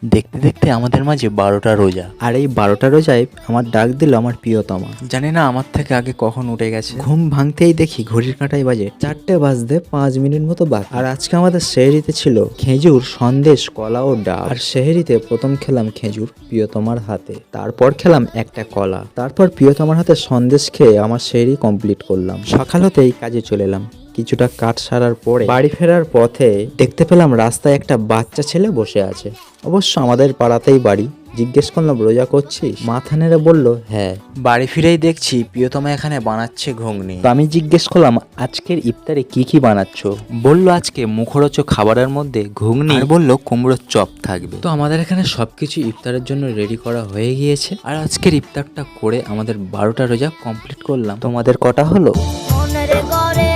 দেখতে দেখতে আমাদের মাঝে 12টা রোজা। আর এই 12টা রোজায় আমার ডাক দিল আমার প্রিয়তমা। জানি না আমার থেকে আগে কখন উঠে গেছে। ঘুম ভাঙতেই দেখি ঘড়ির কাঁটায় বাজে 4টে বাজতে 5 মিনিট মতো বাকি। আর আজকে আমাদের সেহরিতে ছিল খেজুর, সন্দেশ, কলা ও ডাব। আর সেহরিতে প্রথম খেলাম খেজুর প্রিয়তমার হাতে, তারপর খেলাম একটা কলা, তারপর প্রিয়তমার হাতে সন্দেশ খেয়ে আমার সেহরি কমপ্লিট করলাম। সকাল হতেই কাজে চলে এলাম। কিছুটা কাজ সারার পরে বাড়ি ফেরার পথে দেখতে পেলাম রাস্তায় একটা বাচ্চা ছেলে বসে আছে। অবশ্য আমাদের পাড়াতেই বাড়ি। জিজ্ঞেস করলাম, রোজা করছিস? মাথা নেড়ে বলল হ্যাঁ। বাড়ি ফিরেই দেখছি প্রিয়তমা এখানে বানাচ্ছে ঘুগনি। তো আমি জিজ্ঞেস করলাম, আজকের ইফতারে কি কি বানাচ্ছ? বললো আজকে মুখরোচক খাবারের মধ্যে ঘুগনি, আর বললো কুমড়োর চপ থাকবে। তো আমাদের এখানে সবকিছু ইফতারের জন্য রেডি করা হয়ে গিয়েছে। আর আজকের ইফতারটা করে আমাদের 12টা রোজা কমপ্লিট করলাম। তোমাদের কটা হলো? মনের ঘরে